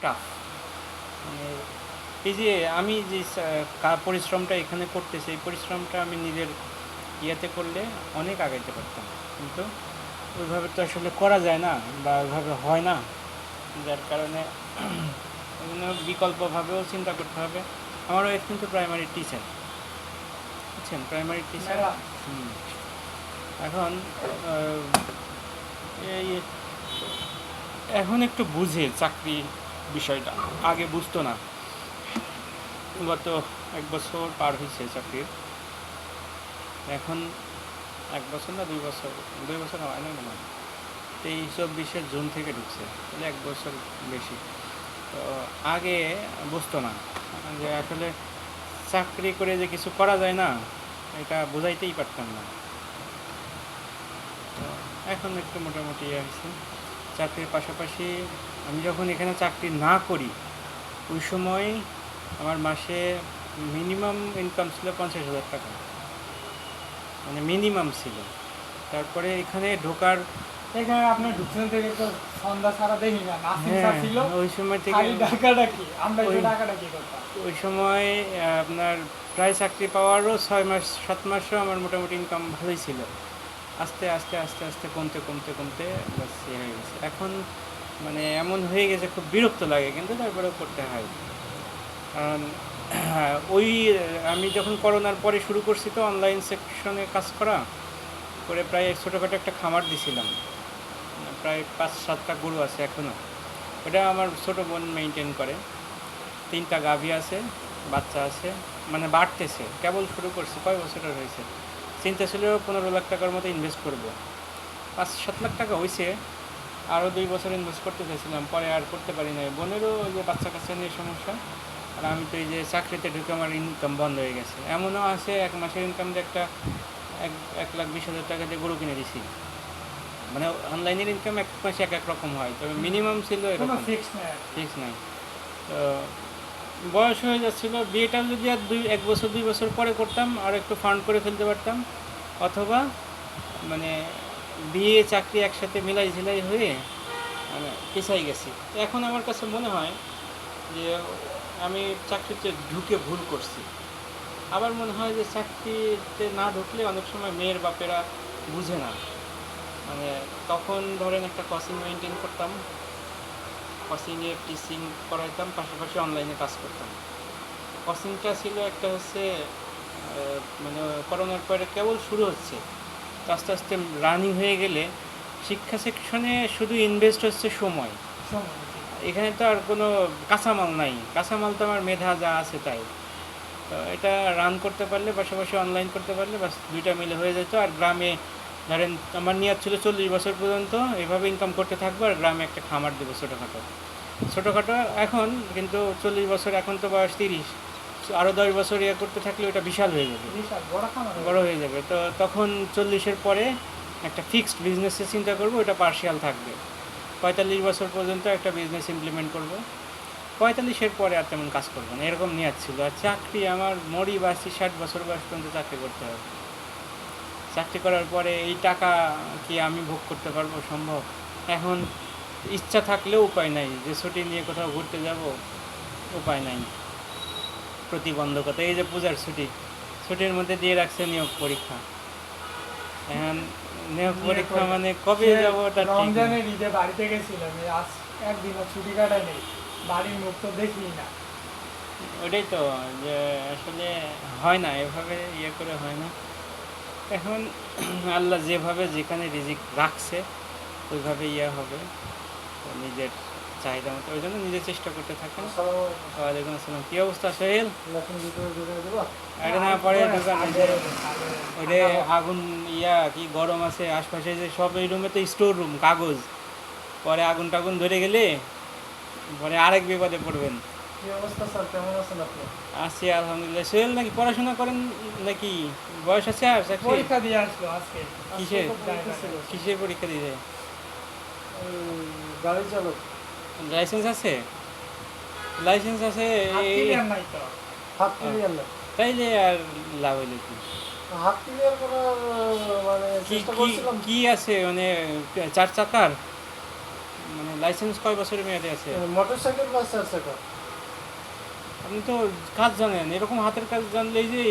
Tough. মানে এই যে আমি যে পরিশ্রমটা এখানে করতেছি, এই পরিশ্রমটা আমি নিজের ইয়েতে করলে অনেক আগাইতে পারতাম, কিন্তু ওইভাবে তো আসলে করা যায় না বা ওইভাবে হয় না, যার কারণে ওই জন্য বিকল্পভাবেও চিন্তা করতে হবে। আমার ওয়াইফ কিন্তু প্রাইমারি টিচার, বুঝছেন, প্রাইমারি টিচার। ম্যাডাম, এখন আহ, এই এখন একটু বুঝে চাকরি বিষয়টা, আগে বুঝতো না। গত 1 বছর পার হয়েছে চাকরির, এখন 1 বছর না 2 বছর, 2 বছর হয় না মনে হয়, 23-24 জুন থেকে ঢুকছে, তাহলে 1 বছর বেশি। তো আগে বুঝতো না যে আসলে চাকরি করে যে কিছু করা যায় না, এটা বোঝাইতেই পারতাম না। তো এখন একটু মোটামুটি ইয়ে হয়েছে। চাকরির পাশাপাশি আমি যখন এখানে চাকরি না করি, ওই সময় আমার মাসে মিনিমাম ইনকাম ছিল 50,000 টাকা, মানে মিনিমাম ছিল। তারপরে এখানে ঢোকার, এখানে আপনি ঢুকছেন থেকে তো সন্ধ্যা ছাড়া দেখি না, নাসিম স্যার হ্যাঁ, ছিল ওই সময় থেকে খালি ডাকাডাকি, আমরা একটু ওই ডাকাডাকি করতাম। ওই সময় আপনার প্রায় চাকরি পাওয়ারও 6 মাস 7 মাসও আমার মোটামুটি ইনকাম ভালোই ছিল। আস্তে আস্তে আস্তে আস্তে কমতে কমতে কমতে বাস ইয়ে হয়ে গেছে। এখন মানে এমন হয়ে গেছে, খুব বিরক্ত লাগে, কিন্তু তারপরেও করতে হয়। কারণ ওই আমি যখন করোনার পরে শুরু করছি, তো অনলাইন সেকশনে কাজ করা করে প্রায় ছোটোখাটো একটা খামার দিছিলাম, প্রায় 5-7টা গরু আছে এখনও। ওটা আমার ছোটো বোন মেনটেন করে। 3টা গাভী আছে, বাচ্চা আছে, মানে বাড়তেছে, কেবল শুরু করছি, কয় বছরের হয়েছে। চিন্তা ছিল 15 লাখ টাকার মতো ইনভেস্ট করবো, 5-7 লাখ টাকা হয়েছে। আরও 2 বছর ইনভেস্ট করতে চাইছিলাম, পরে আর করতে পারি নাই, বোনেরও ওই যে বাচ্চা কাচ্চা নিয়ে সমস্যা। আর আমি তো এই যে চাকরিতে ঢুকে আমার ইনকাম বন্ধ হয়ে গেছে। এমনও আছে 1 মাসের ইনকাম দিয়ে একটা 1,20,000 টাকা দিয়ে গরু কিনে দিছি। মানে অনলাইনের ইনকাম 1 মাসে এক এক রকম হয়, তবে মিনিমাম ছিল কোনো এরকম, ফিক্স নেই। ফিক্স নাই। তো বয়স হয়ে যাচ্ছিলো, বিয়েটা যদি আর 1 বছর 2 বছর পরে করতাম আর একটু ফান্ড করে ফেলতে পারতাম, অথবা মানে বিয়ে চাকরি একসাথে মিলাই ঝিলাই হয়ে মানে পিছাই গেছি। তো এখন আমার কাছে মনে হয় যে আমি চাকরিতে ঢুকে ভুল করছি। আবার মনে হয় যে চাকরিতে না ঢুকলে অনেক সময় মেয়ের বাপেরা বুঝে না। মানে তখন ধরেন একটা কোচিং মেনটেন করতাম, কোচিংয়ে টিচিং করাইতাম, পাশাপাশি অনলাইনে কাজ করতাম। কোচিংটা ছিল একটা হচ্ছে মানে করোনার পরে কেবল শুরু হচ্ছে, তো আস্তে আস্তে রানিং হয়ে গেলে শিক্ষা সেকশনে শুধু ইনভেস্ট হচ্ছে সময়। সময়। এখানে তো আর কোনো কাঁচামাল নাই, কাঁচামাল তো আমার মেধা যা আছে তাই। তো এটা রান করতে পারলে, পাশাপাশি অনলাইন করতে পারলে বাস দুইটা মিলে হয়ে যেত। আর গ্রামে ধরেন আমার নিয়ত ছিল 40 বছর পর্যন্ত এভাবে ইনকাম করতে থাকবো, আর গ্রামে একটা খামার দেবো ছোটোখাটো ছোটোখাটো। এখন কিন্তু 40 বছর, এখন তো বয়স 30, আরও 10 বছর ইয়ে করতে থাকলে ওটা বিশাল হয়ে যাবে, বিশাল বড় খামার বড় হয়ে যাবে। তো তখন 40-এর পরে একটা ফিক্সড বিজনেসের চিন্তা করবো, ওটা পার্শিয়াল থাকবে। 45 বছর পর্যন্ত একটা বিজনেস ইমপ্লিমেন্ট করব, 45-এর পরে আর তেমন কাজ করবো না, এরকম নিয়াত ছিল। আর চাকরি আমার মরি বাসি 60 বছর বয়স পর্যন্ত চাকরি করতে হবে। চাকরি করার পরে এই টাকা কি আমি ভোগ করতে পারবো, সম্ভব? এখন ইচ্ছা থাকলেও উপায় নাই, যে ছুটি নিয়ে কোথাও ঘুরতে যাব, উপায় নাই, প্রতিবন্ধকতা। এই যে পূজার ছুটি, ছুটির মধ্যে দিয়ে রাখছে নিয়োগ পরীক্ষা। এখন নিয়োগ পরীক্ষা মানে কবে যাবো ওটা ঠিক নেই। রমজানের ঈদে বাড়িতে গেছিলাম, এই আজ একদিনও ছুটি কাটাই নেই, বাড়ির মুখ তো দেখি না। ওটাই তো, যে আসলে হয় না, এভাবে ইয়ে করে হয় না। এখন আল্লাহ যেভাবে যেখানে রিজিক রাখছে ওইভাবে ইয়ে হবে, তো নিজের চাহিদা মতো, ওই জন্য নিজে চেষ্টা করতে থাকেন। ওয়ালাইকুম আসসালাম, কী অবস্থা সোহেল? এটা না পরে দোকানে যে ওইটা আগুন ইয়া কি গরম আছে আশপাশে, যে সব এই রুমে তো স্টোর রুম, কাগজ, পরে আগুন টাগুন ধরে গেলে পরে আরেক বিপদে পড়বেন। কি অবস্থা স্যার, কেমন আছেন আপনি? আছি আলহামদুলিল্লাহ। সোহেল নাকি পড়াশোনা করেন নাকি, বয়স আছে আর চাকরি? পরীক্ষা দিয়ে আসলো আজকে। কিসে ছিল কিসে পরীক্ষা দিতে? গাড়ি চালক। লাইসেন্স আছে? লাইসেন্স আছে হাত এই ক্লিয়ার নাই তো। হাত ক্লিয়ার নাই। তাইলে আর লাভ হইলো কি? হাত ক্লিয়ার করার মানে কি চেষ্টা কি করছিলাম। কি আছে মানে 4 চাকার? মানে লাইসেন্স কয় বছরের মেয়াদে আছে? মোটরসাইকেল বা 4 চাকা? আপনি তো কাজ জানেন, এরকম হাতের কাজ জানলে এই যে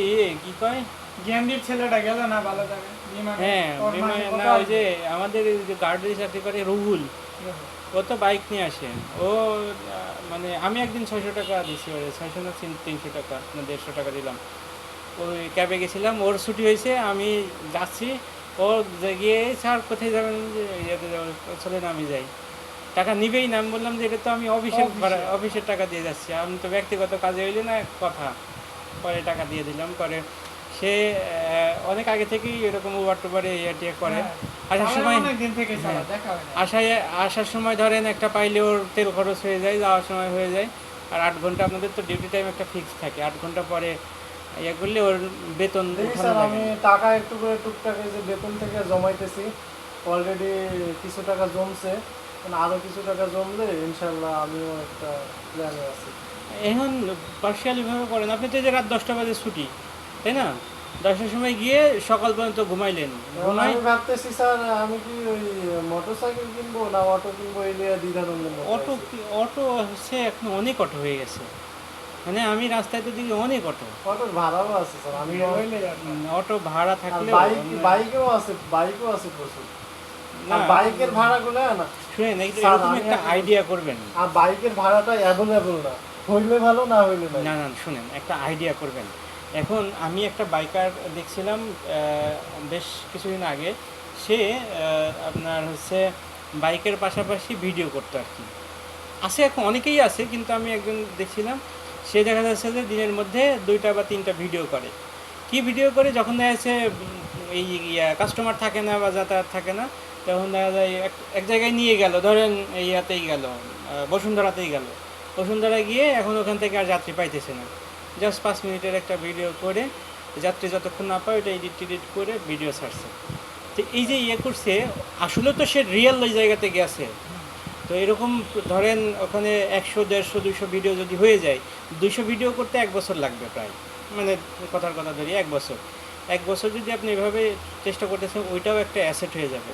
কি কয়, জ্ঞানদীপ ছেলেটা গেল না ভালো জায়গায় বিমানে, হ্যাঁ ওর মাসে বিমানে কত না, ওই যে আমাদের এই যে গার্ডের চাকরি করে রুহুল, আসবে? ও তো বাইক নিয়ে আসে। ও মানে আমি একদিন 600 টাকা দিছি ওরে, 600 না 300 টাকা না 150 টাকা দিলাম। ওই ক্যাবে গেছিলাম, ওর ছুটি হয়েছে, আমি যাচ্ছি, ও যে গিয়ে স্যার কোথায় যাবেন, যে ইয়েতে যাবো, চলে না আমি যাই। টাকা নিবেই না, আমি বললাম যে এটা তো আমি অফিসের ভাড়া, অফিসের টাকা দিয়ে যাচ্ছি, আমি তো ব্যক্তিগত কাজে হইলে না কথা। পরে টাকা দিয়ে দিলাম। পরে সে অনেক আগে থেকেই এরকম উবার টুবারে ইয়ে করে। হ্যাঁ, আসার চালায় সময় অনেক দিন থেকে চালা, হ্যাঁ, দেখা হয় না। আসার সময় ধরেন একটা পাইলে ওর তেল খরচ হয়ে যায়, যাওয়ার সময় হয়ে যায়। আর 8 ঘন্টা আপনাদের তো ডিউটি টাইম একটা ফিক্স থাকে, 8 ঘন্টা পরে ইয়ে করলে ওর বেতন দেখি উঠানো স্যার, লাগে আমি না। টাকা একটু করে টুকটাক এই যে বেতন থেকে জমাইতেছি। অলরেডি কিছু টাকা জমছে, মানে আরো কিছু টাকা জমলে ইনশাল্লাহ আমিও একটা প্ল্যানে আছি। এখন পার্সিয়ালিভাবে করেন, আপনি তো এই যে রাত 10টা বাজে ছুটি, তাই না? 10টার সময় গিয়ে সকাল পর্যন্ত ঘুমাইলেন, এখন ঘুমাই আমি ভাবতেছি স্যার, আমি কি ওই মোটরসাইকেল কিনবো না অটো কিনবো, এই নিয়ে দ্বিধাদ্বন্দ্বের মধ্যে অটো আছি। অটো হচ্ছে এখন অনেক অটো হয়ে গেছে, মানে আমি রাস্তায় তো দেখি অনেক অটো। অটোর ভাড়াও আছে স্যার, আমি হইলে আর না। অটো ভাড়া আর থাকলে বাইকেও আছে প্রচুর। না, আর বাইকের ভাড়াগুলো না শুনেন স্যার, এরকম আমি একটা এখন- আইডিয়া করবেন। আর বাইকের ভাড়াটা অ্যাভেলেবল না, হইলে ভালো না হইলে না। না না শুনেন, একটা আইডিয়া করবেন। এখন আমি একটা বাইকার দেখছিলাম বেশ কিছুদিন আগে, সে আপনার হচ্ছে বাইকের পাশাপাশি ভিডিও করতো আর কি। আছে, এখন অনেকেই আছে, কিন্তু আমি একজন দেখছিলাম, সে দেখা যাচ্ছে যে দিনের মধ্যে 2টা বা 3টা ভিডিও করে। কি ভিডিও করে, যখন দেখা যাচ্ছে এই কাস্টমার থাকে না বা যাতায়াত থাকে না, তখন দেখা যায় এক জায়গায় নিয়ে গেল, ধরেন এই ইয়াতেই গেল, বসুন্ধরাতেই গেল, বসুন্ধরায় গিয়ে এখন ওখান থেকে আর যাত্রী পাইতেছে না, জাস্ট 5 মিনিটের একটা ভিডিও করে, যাত্রী যতক্ষণ না পায় ওটা এডিট করে ভিডিও ছাড়ছে। তো এই যে ইয়ে করছে, আসলে তো সে রিয়েল ওই জায়গাতে গেছে। তো এরকম ধরেন ওখানে 100, 150, 200 ভিডিও যদি হয়ে যায়, 200 ভিডিও করতে 1 বছর লাগবে প্রায়, মানে কথার কথা ধরি 1 বছর। 1 বছর যদি আপনি এভাবে চেষ্টা করতেছেন, ওইটাও একটা অ্যাসেট হয়ে যাবে।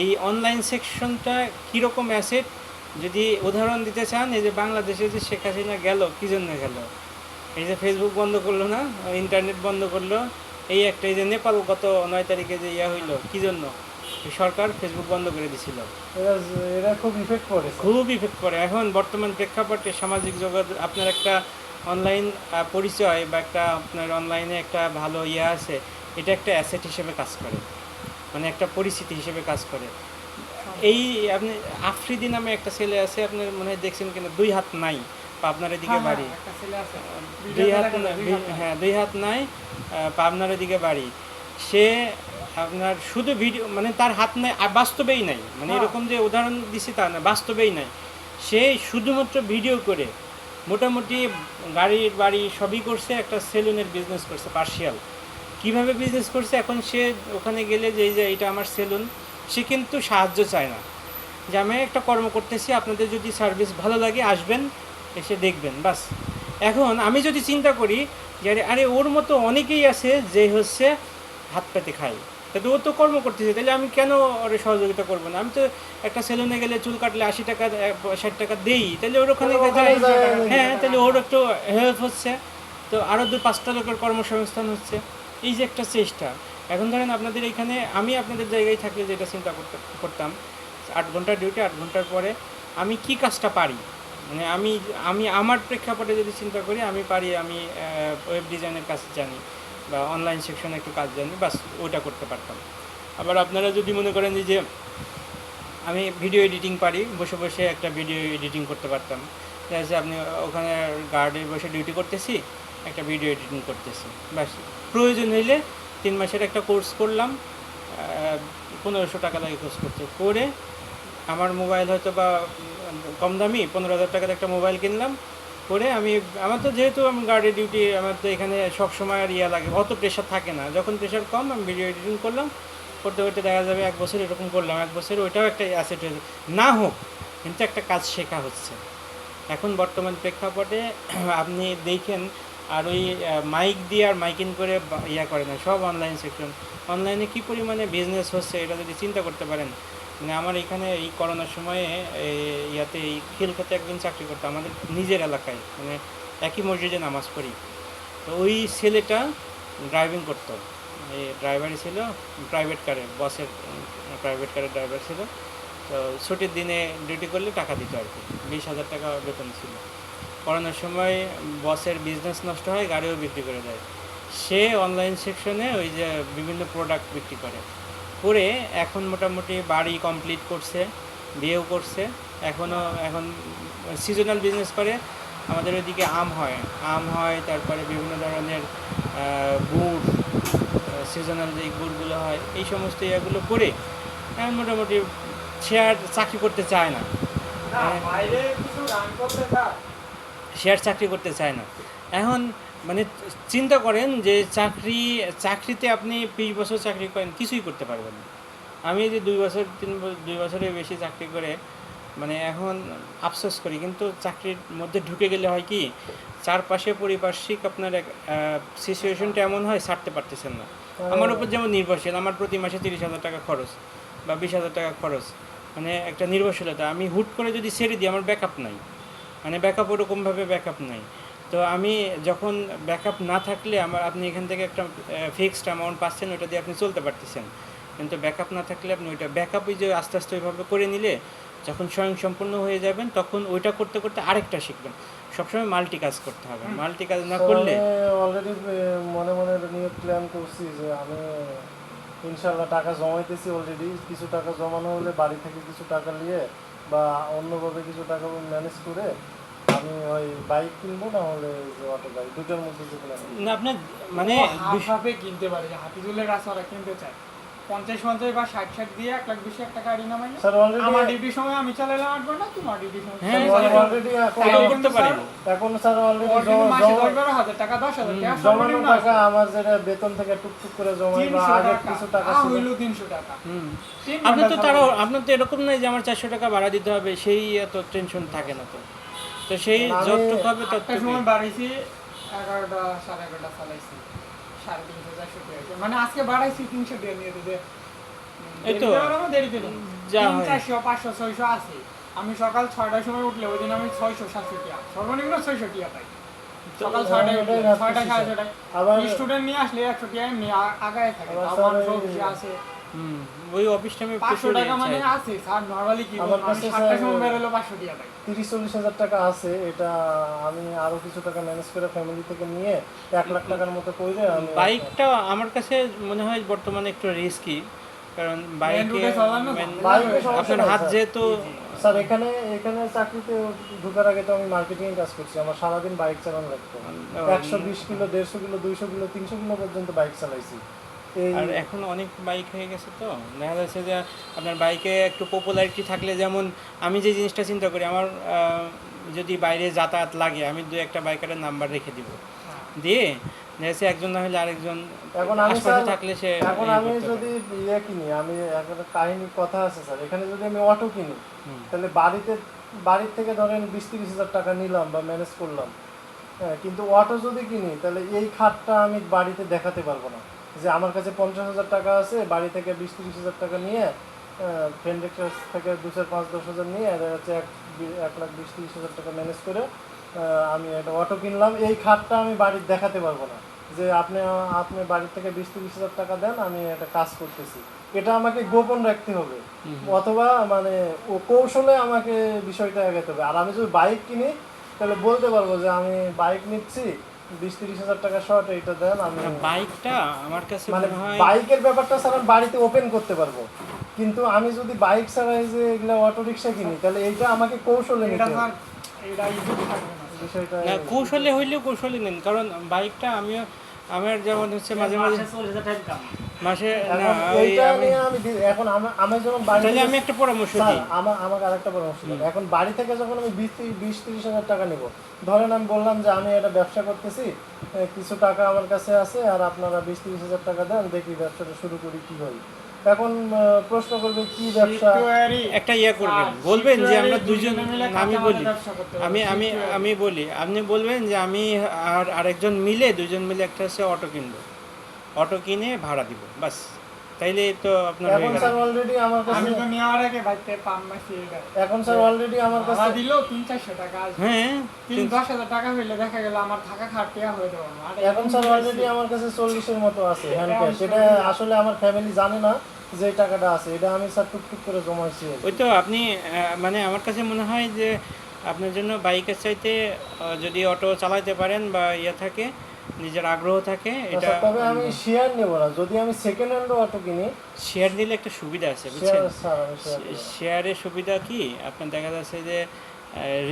এই অনলাইন সেকশনটা কীরকম অ্যাসেট, যদি উদাহরণ দিতে চান, এই যে বাংলাদেশে যে শেখ হাসিনা গেল, কী জন্য গেল? এই যে ফেসবুক বন্ধ করলো না, ইন্টারনেট বন্ধ করলো, এই একটা, এই যে নেপাল গত 9 তারিখে যে ইয়া হইলো, কী জন্য? সরকার ফেসবুক বন্ধ করে দিছিল। এরা এরা খুব ইফেক্ট করে স্যার। খুব ইফেক্ট করে। এখন বর্তমান প্রেক্ষাপটে সামাজিক যোগাযোগ, আপনার একটা অনলাইন পরিচয় বা একটা আপনার অনলাইনে একটা ভালো ইয়ে আছে, এটা একটা অ্যাসেট হিসেবে কাজ করে, মানে একটা পরিস্থিতি হিসেবে কাজ করে। এই আপনি আফ্রিদি নামে একটা ছেলে আছে, আপনার মনে হয় দেখছেন কিনা, 2 হাত নাই, পাবনার এদিকে হ্যাঁ, বাড়ি। একটা ছেলে আছে, 2 হাত ভিডিওতে দেখা যায়, 2 হাত নাই। হ্যাঁ 2 হাত নাই, পাবনার এদিকে বাড়ি। সে আপনার শুধু ভিডিও, মানে তার হাত নাই, বাস্তবেই নাই, মানে হ্যাঁ। এরকম যে উদাহরণ দিছি তা না, বাস্তবেই নাই। সে শুধুমাত্র ভিডিও করে মোটামুটি গাড়ির বাড়ি সবই করছে, একটা সেলুনের বিজনেস করছে পার্সিয়াল। কিভাবে বিজনেস করছে, এখন সে ওখানে গেলে যে এই যে এটা আমার সেলুন, সে কিন্তু সাহায্য চায় না, যে আমি একটা কর্ম করতেছি, আপনাদের যদি সার্ভিস ভালো লাগে আসবেন, এসে দেখবেন, বাস। এখন আমি যদি চিন্তা করি যে আরে ওর মতো অনেকেই আছে যে হচ্ছে হাত পেতে খায়, তাহলে ও তো কর্ম করতেছে, তাহলে আমি কেন ওর সহযোগিতা করবো না? আমি তো একটা সেলুনে গেলে চুল কাটলে 80 টাকা 60 টাকা দেই, তাহলে ওর ওখানে ওখানে যাই, যায়, হ্যাঁ, তাহলে ওর একটু হেল্প হচ্ছে, তো আরও 2-5টা লোকের কর্মসংস্থান হচ্ছে। এই যে একটা চেষ্টা। এখন ধরেন আপনাদের এখানে, আমি আপনাদের জায়গায় থাকলে যেটা চিন্তা করতাম, 8 ঘন্টা ডিউটি, 8 ঘন্টার পরে আমি কি কাজটা পারি, মানে আমি আমি আমার প্রেক্ষাপটে যদি চিন্তা করি, আমি পারি, আমি ওয়েব ডিজাইনের কাজ জানি বা অনলাইন সেকশনে একটু কাজ জানি, বাস ওইটা করতে পারতাম। আবার আপনারা যদি মনে করেন যে আমি ভিডিও এডিটিং পারি, বসে বসে একটা ভিডিও এডিটিং করতে পারতাম, দেখা যাচ্ছে আপনি ওখানে গার্ডে বসে ডিউটি করতেছি, একটা ভিডিও এডিটিং করতেছি, বাস। প্রয়োজন হইলে 3 মাসের একটা কোর্স করলাম, 1500 টাকা লাগে কোর্স করতে, করে আমার মোবাইল হয়তো বা কম দামি 15,000 টাকার একটা মোবাইল কিনলাম, করে আমার তো যেহেতু আমি গার্ডে ডিউটি, আমার তো এখানে সব সময় আর ইয়া লাগে, অত প্রেশার থাকে না, যখন প্রেশার কম আমি ভিডিও এডিটিং করলাম, করতে করতে দেখা যাবে 1 বছর এরকম করলাম, 1 বছর ওইটাও একটা অ্যাসেট হয়ে যাবে, না হোক কিন্তু একটা কাজ শেখা হচ্ছে। এখন বর্তমান প্রেক্ষাপটে আপনি দেখেন, আর ওই মাইক দিয়ে আর মাইকিং করে ইয়া করে না, সব অনলাইন সেকশন, অনলাইনে কী পরিমাণে বিজনেস হচ্ছে এটা যদি চিন্তা করতে পারেন। মানে আমার এখানে এই করোনার সময়ে ইয়াতে এই খিলক্ষেতে একজন চাকরি করতো আমাদের নিজের এলাকায়, মানে একই মসজিদে নামাজ পড়ি। তো ওই ছেলেটা ড্রাইভিং করতো, এই ড্রাইভারই ছিল, প্রাইভেট কারে, বসের প্রাইভেট কারের ড্রাইভার ছিল। তো ছুটির দিনে ডিউটি করলে টাকা দিত আর কি, 20,000 টাকা বেতন ছিল। করোনার সময় বসের বিজনেস নষ্ট হয়, গাড়িও বিক্রি করে দেয়। সে অনলাইন সেকশনে ওই যে বিভিন্ন প্রোডাক্ট বিক্রি করে এখন মোটামুটি বাড়ি কমপ্লিট করছে, বিয়েও করছে। এখন সিজনাল বিজনেস করে। আমাদের ওইদিকে আম হয়, তারপরে বিভিন্ন ধরনের গুড়, সিজনাল যে গুড়গুলো হয়, এই সমস্ত ইয়াগুলো করে এখন মোটামুটি সে আর চাকরি করতে চায় না, না বাইরে কিছু রান করতে চায়। সে আর চাকরি করতে চায় না। এখন মানে চিন্তা করেন যে চাকরিতে আপনি 20 বছর চাকরি করেন, কিছুই করতে পারবেন না। আমি যে 2 বছরের বেশি চাকরি করে মানে এখন আফসোস করি, কিন্তু চাকরির মধ্যে ঢুকে গেলে হয় কি, চারপাশে পারিপার্শ্বিক আপনার সিচুয়েশনটা এমন হয়, ছাড়তে পারতেছেন না। আমার উপর যেমন নির্ভরশীল, আমার প্রতি মাসে 30,000 টাকা খরচ বা 20,000 টাকা খরচ, মানে একটা নির্ভরশীলতা। আমি হুট করে যদি ছেড়ে দিই, আমার ব্যাকআপ নাই, মানে ব্যাকআপ ওরকমভাবে ব্যাকআপ নাই। তো আমি যখন ব্যাকআপ না থাকলে আপনি এখান থেকে একটা ফিক্সড অ্যামাউন্ট পাচ্ছেন, ওটা দিয়ে আপনি চলতে পারতেছেন। কিন্তু ব্যাকআপ না থাকলে আপনি ওইটা ব্যাকআপই যে আস্তে আস্তে ওইভাবে করে নিলে যখন স্বয়ংসম্পূর্ণ হয়ে যাবেন, তখন ওইটা করতে করতে আরেকটা শিখবেন। সবসময় মাল্টি কাজ করতে হবে, মাল্টি কাজ না করলে অলরেডি মনে মনে নিয়ে প্ল্যান করছি যে আমি ইনশাল্লাহ টাকা জমাইতেছি অলরেডি। কিছু টাকা জমানো হলে বাড়ি থেকে কিছু টাকা নিয়ে বা অন্যভাবে কিছু টাকা ম্যানেজ করে আমি ওই বাইক কিনবো, না হলে যে অটো বাইক, দুটোর মধ্যে যে কোনো একটা। না আপনার মানে হাফে কিনতে পারে, যে হাফিজুলের রাস্তা ওরা কিনতে চায় 50 বা 60 দিয়ে 1,20,000 টাকা গাড়ি নামাই। স্যার অলরেডি আমার ডিউটির সময় আমি চালালাম 8 ঘন্টা, তোমার ডিউটির সময় হ্যাঁ, অলরেডি এটাও করতে পারি। এখন স্যার অলরেডি মাসে 10-12,000 টাকা, 10,000 টাকা জমানো সর্বনিম্ন টাকা আমার যেটা বেতন থেকে টুকটুক করে জমাই বা 300 আগে টাকা, কিছু টাকা ছিল। হইলো 300 টাকা। তিন আপনার তো ঘন্টা আপনার তো এরকম নয় যে আমার 400 টাকা ভাড়া দিতে হবে, সেই এত টেনশন থাকে না। তো সেই আমি যতটুকু হবে একটা ততটুকু। সময় বাড়াইছি 11টা 11:30 চালাইছি 350-400 টাকা, মানে আজকে বাড়াইছি 300 টাকা নিয়ে দিতে। এই তো দেরিতে যা হয়। 400, 500, 600 আছে। আমি সকাল 6টার সময় উঠলে ওই দিন আমি 600-700 টাকা, সর্বনিম্ন 600 টাকা পাই সকাল 6টায় উঠলে। 6টা 6:30 আবার স্টুডেন্ট নিয়ে আসলে 100 টাকা এমনি আগায় থাকে। আবার আমার স্যার সব ওই- বেশি আছে ওই অফিস টাইমে 500 টাকা, মানে আছে স্যার। নরমালি কি আমার বলবো, আমি কাছে 7টার স্যার সময় বেরোলে 500 টাকা পাই। 30-40 হাজার টাকা আছে, এটা আমি আরো কিছু টাকা ম্যানেজ করে ফ্যামিলি থেকে নিয়ে 1 লাখ টাকার মতো করে আমি বাইকটা আমার কাছে মনে হয় বর্তমানে একটু রিস্কি, কারণ বাইকে রুটে চালানো তো? বাইকে সমস্যা আপনার নাই হাত স্যার। যেহেতু স্যার এখানে চাকরিতে ঢোকার আগে তো আমি মার্কেটিং কাজ করছি, আমার সারাদিন বাইক চালানো লাগতো। 120 কিলো, 150 কিলো, 200 কিলো, 300 কিলো পর্যন্ত বাইক চালাইছি। এই আর এখন অনেক বাইক হয়ে গেছে, তো দেখা যাচ্ছে যে আপনার বাইকে একটু পপুলারিটি থাকলে, যেমন আমি যে জিনিসটা চিন্তা করি, আমার যদি বাইরে যাতায়াত লাগে, আমি 2-1টা বাইকারের নাম্বার রেখে দিব, দিয়ে দেখছি একজন না হলে আরেকজন এখন আমি আশপাশে স্যার থাকলে সে এখন ইয়ে আমি করতে যদি ইয়ে কিনি, আমি একটা কাহিনী কথা আছে স্যার, এখানে যদি আমি অটো কিনি হুম। তাহলে বাড়ির থেকে ধরেন 20-30 হাজার টাকা নিলাম বা ম্যানেজ করলাম, হ্যাঁ, কিন্তু অটো যদি কিনি তাহলে এই খাতটা আমি বাড়িতে দেখাতে পারবো না যে আমার কাছে 50,000 টাকা আছে, বাড়ি থেকে 20-30 হাজার টাকা নিয়ে ফ্রেন্ডের কাছ থেকে 2-5-10 হাজার নিয়ে দেখা যাচ্ছে 1,20,30 হাজার টাকা ম্যানেজ করে আমি একটা অটো কিনলাম। এই খাতটা আমি বাড়ির দেখাতে পারবো না যে আপনি বাড়ি থেকে 20-30 হাজার টাকা দেন, আমি একটা কাজ করতেছি। এটা আমাকে গোপন রাখতে হবে, অথবা মানে ও কৌশলে আমাকে বিষয়টা এগাতে হবে। আর আমি যদি বাইক কিনি তাহলে বলতে পারবো যে আমি বাইক নিচ্ছি, 20-30 হাজার টাকা শর্ট, এইটা দেন। আমি বাইকটা আমার কাছে মানে মনে হয় বাইকের ব্যাপারটা স্যার আমি বাড়িতে ওপেন করতে পারবো, কিন্তু আমি যদি বাইক ছাড়া এই যে এগুলা অটো রিক্সা কিনি তাহলে এইটা আমাকে কৌশলে এটা নিতে স্যার, হবে এটা ইউটিউব থাকবে না। বিষয়টা। না, কৌশলে হইলেও কৌশলে নেন, কারণ বাইকটা আমার যেমন হচ্ছে মাঝে মাঝে মাসে না, এখন ওই এইটা আমি নিয়ে এখন আমি যখন বাড়ি তাহলে থেকে- আমি একটা পরামর্শ স্যার, দিই। আমাকে আরেকটা পরামর্শ দেন। এখন বাড়ি থেকে যখন আমি 20-30 হাজার টাকা নিব, ধরেন আমি বললাম যে আমি একটা ব্যবসা করতেছি, কিছু টাকা আমার কাছে আছে, আর আপনারা 20-30 হাজার টাকা দেন, দেখি ব্যবসাটা শুরু করি কি হয়। এখন প্রশ্ন করবে কি ব্যবসা, একটা ইয়ে করবেন, বলবেন যে আমরা দুজন, দুজনে মিলে আমি কাঁচা বলি, মালের ব্যবসা করতে পারবো, আমি আমি শিখতে আমি বলি, আপনি বলবেন যে আমি আর আরেকজন মিলে, দুজন মিলে একটা হচ্ছে অটো কিনবো, অটো কিনে ভাড়া দিব, বাস। তাইলে তো আপনার হয়ে এখন গেল। স্যার অলরেডি আমার কাছে আমি তো নেওয়ার আগে ভাইতে পাম মাসি এটা এখন স্যার অলরেডি আমার কাছে ভাড়া দিলেও 300-400 টাকা আসবে। হ্যাঁ 10,000 টাকা হইলে দেখা গেল আমার থাকা খাটিয়া হয়ে যাবে না। আর এখন স্যার অলরেডি আমার কাছে 40-এর মতো আছে হ্যান্ড ক্যাশ। এটা আসলে আমার ফ্যামিলি জানে না যে এই টাকাটা আছে, এটা আমি স্যার টুকটুক করে জমাইছি। ওই তো আপনি মানে আমার কাছে মনে হয় যে আপনার জন্য বাইকের চাইতে যদি অটো চালাতে পারেন বা ইয়ে থাকে, নিজের আগ্রহ থাকে, এটা আচ্ছা, তবে আমি শেয়ার নেব না, যদি আমি সেকেন্ড হ্যান্ড অটো কিনি শেয়ার দিলে একটা সুবিধা আছে বুঝছেন। শেয়ার স্যার আমি শেয়ার নেব। শেয়ারের সুবিধা কি, আপনার দেখা যাচ্ছে যে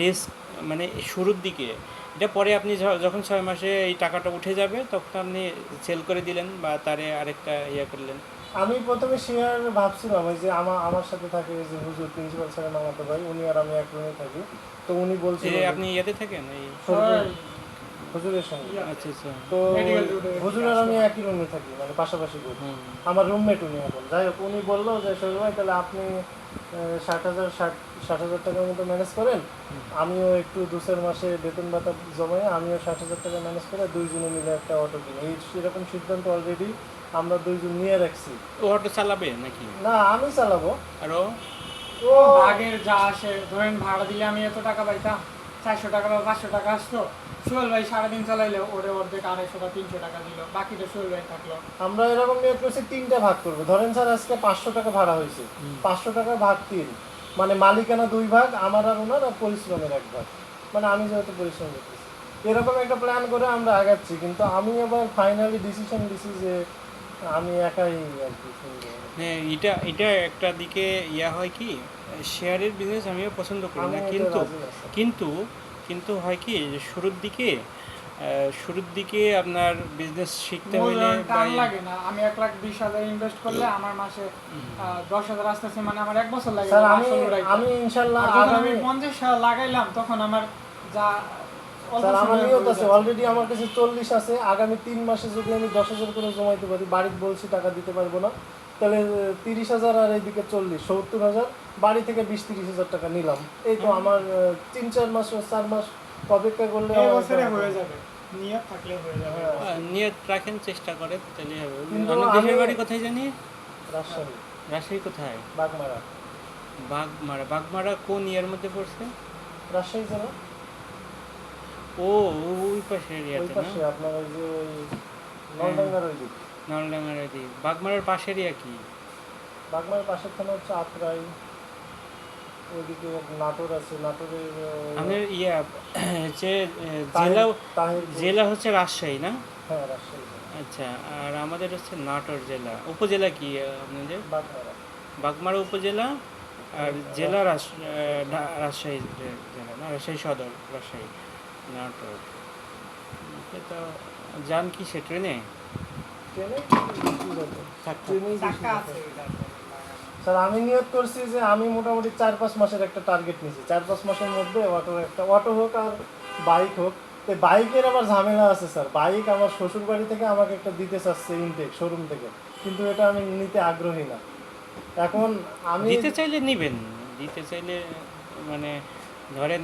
রিস্ক মানে শুরুর দিকে, এটা পরে আপনি যখন 6 মাসে এই টাকাটা উঠে যাবে তখন আপনি সেল করে দিলেন বা তারে আরেকটা ইয়ে করলেন। আমি প্রথমে শেয়ার ভাবছিলাম, ওই যে আমার সাথে থাকে ওই যে হুজুর প্রিন্সিপাল স্যারের মামাতো ভাই, উনি আর আমি এক রুমে থাকি। তো উনি যে বলছিলেন আপনি ইয়েতে থাকেন এই হুজুরের সঙ্গে, আচ্ছা আচ্ছা তো Medical road এ হুজুর আর আমি একই রুমে থাকি, মানে পাশাপাশি করি। হুম। আমার রুমমেট উনি এখন। যাই হোক, উনি বললো যে শৈল ভাই তাহলে আপনি 60,000 টাকার মতো ম্যানেজ করেন, আমিও একটু 2-4 মাসে বেতন ভাতা জমাই, আমিও 60,000 টাকা ম্যানেজ করে দুইজনে মিলে একটা অটো কিনি। এরকম সিদ্ধান্ত অলরেডি আমরা দুইজন নিয়ে রাখছি। ও অটো চালাবে নাকি না, আমি চালাবো। আরো? ও ভাগের যা আসে, ধরেন ভাড়া দিলে আমি এত টাকা পাইতাম, 400 টাকা বা 500 টাকা আসতো, সোহেল ভাই সারাদিন চালাইলে ওরে অর্ধেক 250 বা 300 টাকা দিল, বাকিটা সোহেল ভাই থাকলো। আমরা এরকম নিয়োগ করছি 3টা ভাগ করবো। ধরেন স্যার আজকে 500 টাকা ভাড়া হয়েছে, 500 টাকা ভাগ 3, মানে মালিকানা 2 ভাগ, আমার আর ওনার, আর পরিশ্রমের 1 ভাগ, মানে আমি যেহেতু পরিশ্রম করতেছি। এরকম একটা প্ল্যান করে আমরা আগাচ্ছি, কিন্তু আমি আবার ফাইনালি ডিসিশন দিছি যে আমি একাই আর কি শুনবো। হ্যাঁ, এটা একটা দিকে ইয়া হয় কি, শেয়ারের বিজনেস আমিও পছন্দ করি আমি না, এতে কিন্তু রাজি না, স্যার। কিন্তু কিন্তু হয় কি যে শুরুর দিকে আপনার বিজনেস শিখতে হইলে টান লাগে না, আমি 1,20,000 ইনভেস্ট করলে আমার মাসে 10,000 আসতেছে, মানে আমার 1 বছর লাগে। স্যার আমি ইনশাল্লাহ যখন আমি আগামী 50 লাগাইলাম তখন আমার যা অল্প স্যার আমার সময়ে নিয়ত হয়ে আছে, যাচ্ছে। অলরেডি আমার কাছে 40 আছে। আগামী 3 মাসে যদি আমি 10,000 করে জমাইতে পারি, বাড়িতে বলছি টাকা দিতে পারবো না, তাহলে 30,000 আর এইদিকে 40, 70,000, বাড়ি থেকে 20-30,000 টাকা নিলাম। এই তো আমার 3-4 মাস 4 মাস অপেক্ষা করলে এই আমার বছরে একটা- হয়ে যাবে, নিয়ত থাকলে হয়ে যাবে। হ্যাঁ। নিয়ত রাখেন, চেষ্টা করেন, তাহলে হবে। কিন্তু অনেক দেশের আমি- বাড়ি কোথায় জানি? রাজশাহী রাজশাহী কোথায়? বাগমারা, বাগমারা কোন ইয়ার মধ্যে পড়ছে? রাজশাহী জেলা ও ওই পাশের ওই ইয়াতে না, পাশে আপনার ওই যে ওই নলডাঙ্গার ওই দিক। নলডাঙ্গার ওইদিকে। বাগমারার পাশের ইয়া কি? বাগমারার পাশের থানা হচ্ছে আত্রাই, ওইদিকে নাটোর আছে, নাটোরের আমাদের ইয়া যে জেলা তাহিরপুর। জেলা হচ্ছে রাজশাহী না? হ্যাঁ, রাজশাহী জেলা, আচ্ছা, আর আমাদের হচ্ছে নাটোর জেলা। উপজেলা কি আপনাদের? বাগমারা। বাগমারা উপজেলা, আর জেলা রাজশাহী জেলা না, রাজশাহী সদর, রাজশাহী নাটোর। তো যান কি সে ট্রেনে? ট্রেনে থাক, থাক। ট্রেনেই বেশি চাকা যেতে। আছে ওইটাতে। স্যার আমি নিয়ত করছি যে আমি মোটামুটি 4-5 মাসের একটা টার্গেট নিয়েছি। 4-5 মাসের মধ্যে অটো হোক আর বাইক হোক। তো বাইকের আবার ঝামেলা আছে স্যার। বাইক আমার শ্বশুর বাড়ি থেকে আমাকে একটা দিতে চাচ্ছে ইনটেক শোরুম থেকে, কিন্তু এটা আমি নিতে আগ্রহী না। এখন আমি দিতে চাইলে নিবেন, দিতে চাইলে মানে ধরেন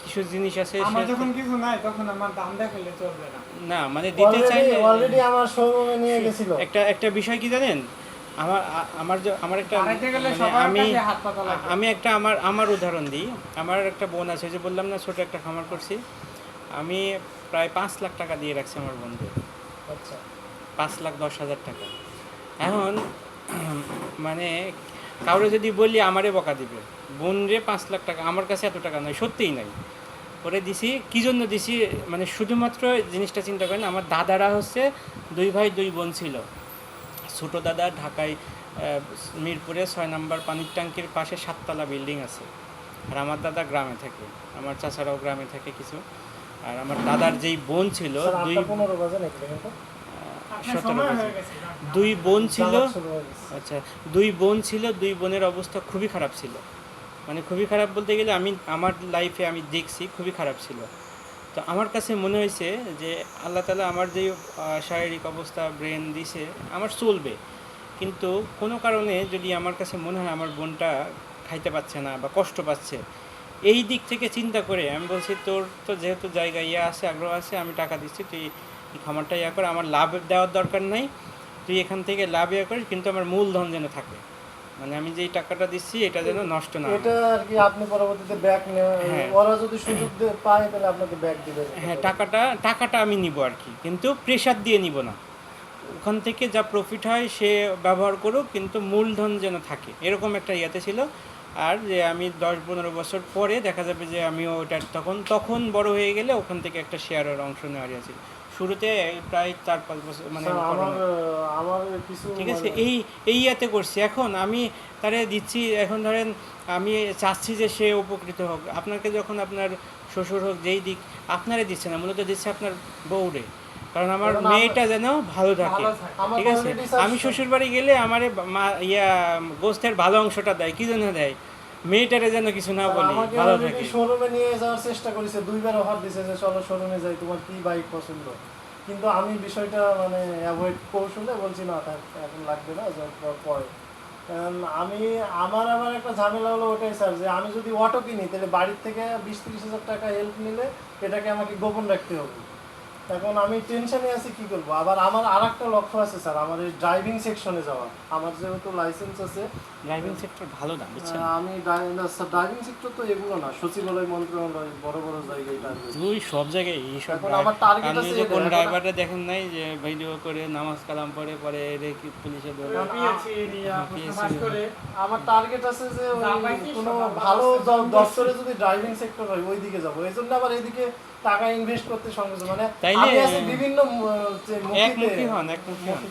কিছু জিনিস আছে আমার সে- যখন কিছু নাই তখন আমার দাম দেখাইলে চলবে না। না মানে দিতে চাইলে অলরেডি আমার শোরুমে নিয়ে গেছিল। একটা বিষয় কি জানেন, আমার একটা দাঁড়াইতে গেলে মানে সবার আমি কাছে হাত পাতা লাগে। আমি একটা আমার উদাহরণ দিই। আমার একটা বোন আছে, ওই যে বললাম না ছোট একটা খামার করছি, আমি প্রায় 5 লাখ টাকা দিয়ে রাখছি আমার বন্ধু, আচ্ছা, 5,10,000 টাকা। এখন মানে কাউরে যদি বলি আমারে বকা দিবে, বোন রে 5 লাখ টাকা, আমার কাছে এত টাকা নাই, সত্যিই নাই। ওরে দিছি, কী জন্য দিছি, মানে শুধুমাত্র জিনিসটা চিন্তা করেন, আমার দাদারা হচ্ছে 2 ভাই 2 বোন ছিল। ছোটো দাদা ঢাকায় মিরপুরে 6 নম্বর পানির ট্যাঙ্কির পাশে 7তলা বিল্ডিং আছে, আর আমার দাদা গ্রামে থাকে, আমার চাচারাও গ্রামে থাকে কিছু। আর আমার দাদার যেই বোন ছিল, স্যার 2 8:15 বাজে নাকি কিন্তু? আপনার 17 সময় বছর, হয়ে গেছে। 2 বোন ছিল। জামাত শুরু হয়ে গেছে। আচ্ছা, 2 বোন ছিল, 2 বোনের অবস্থা খুবই খারাপ ছিল, মানে খুবই খারাপ বলতে গেলে আমার লাইফে আমি দেখছি খুবই খারাপ ছিল। তো আমার কাছে মনে হয়েছে যে আল্লাহ তাআলা আমার যে শারীরিক অবস্থা ব্রেন দিছে আমার চলবে, কিন্তু কোনো কারণে যদি আমার কাছে মনে হয় আমার বোনটা খাইতে পাচ্ছে না বা কষ্ট পাচ্ছে, এই দিক থেকে চিন্তা করে আমি বলছি তোর তো যেহেতু জায়গা ইয়ে আছে, আগ্রহ আছে, আমি টাকা দিচ্ছি, তুই এই খামারটা ইয়া করে, আমার লাভ দেওয়ার দরকার নাই, তুই এখান থেকে লাভ ইয়ে করিস, কিন্তু আমার মূলধন যেন থাকে, মানে আমি যেই টাকাটা দিচ্ছি এটা যেন নষ্ট না হয়। এটা আর কি আপনি পরবর্তীতে ব্যাক হ্যাঁ। ওরা যদি সুযোগ পায় তাহলে আপনাকে ব্যাক দিবে। হ্যাঁ, টাকাটা আমি নিব আর কি, কিন্তু প্রেশার দিয়ে নিব না। ওখান থেকে যা প্রফিট হয় সে ব্যবহার করুক, কিন্তু মূলধন যেন থাকে, এরকম একটা ইয়াতে ছিল। আর যে আমি 10-15 বছর পরে দেখা যাবে যে আমিও ওটা তখন বড় হয়ে গেলে ওখান থেকে একটা শেয়ারের অংশ নেওয়ার ইয়ে ছিল। শুরুতে প্রায় 4-5 বছর মানে স্যার, আমার করোনা- আমার কিছু ঠিক আছে, মানে- এই ইয়াতে করছি। এখন আমি তারে দিচ্ছি, এখন ধরেন আমি চাচ্ছি যে সে উপকৃত হোক। আপনাকে যখন আপনার শ্বশুর হোক যেই দিক, আপনারে দিচ্ছে না, মূলত দিচ্ছে আপনার বউরে, কারণ আমার কারণ আমার- মেয়েটা যেন ভালো থাকে। ভালো থাকে। আমার ঠিক আছে, already স্যার- আমি শ্বশুর বাড়ি গেলে আমারে গোস্তের ভালো অংশটা দেয়, কি জন্য দেয়, মেয়েটারে যেন কিছু না স্যার, বলি, আমাকে ভালো already থাকে। শোরুমে নিয়ে যাওয়ার চেষ্টা করেছে, 2বার অফার দিয়েছে যে চলো শোরুমে যাই, তোমার কি বাইক পছন্দ। কিন্তু আমি বিষয়টা মানে অ্যাভয়েড কৌশলে বলছি না থাক, এখন লাগবে না, পরে। আমি আমার একটা ঝামেলা হলো ওটাই স্যার, যে আমি যদি অটো কিনি তাহলে বাড়ির থেকে 20-30 হাজার টাকা হেল্প নিলে এটাকে আমাকে গোপন রাখতে হবে। এখন আমি টেনশনে আছি কি করবো। আবার আমার আরেকটা লক্ষ্য আছে স্যার, আমার এই ড্রাইভিং সেকশনে যাওয়া। আমার যেহেতু লাইসেন্স আছে, ড্রাইভিং সেক্টর ভালো না, বুঝছেন। আমি ড্রাইভিং সেক্টর তো এগুলো না, সচিবালয়, মন্ত্রণালয়, বড় বড় জায়গায় টার্গেট। তুই সব জায়গায় এইসব এখন আমার টার্গেট আপনি আছে যে এটা, কোন এখন- ড্রাইভারটা দেখেন নাই যে ভিডিও করে নামাজ কালাম পড়ে পরে রেখে পুলিশে ধরে। কারণ পিএসসি এরিয়া প্রশ্ন পাস করে আমার টার্গেট আছে যে ওই যা পাইছি কোনো সব ভালো আমার দপ্তরে যদি ড্রাইভিং সেক্টর হয় ওই দিকে যাবো। এই জন্য আবার এইদিকে টাকা ইনভেস্ট করতে সংকোচ, মানে তাইলে- আমি আছি বিভিন্ন একমুখী হন, একমুখী হন।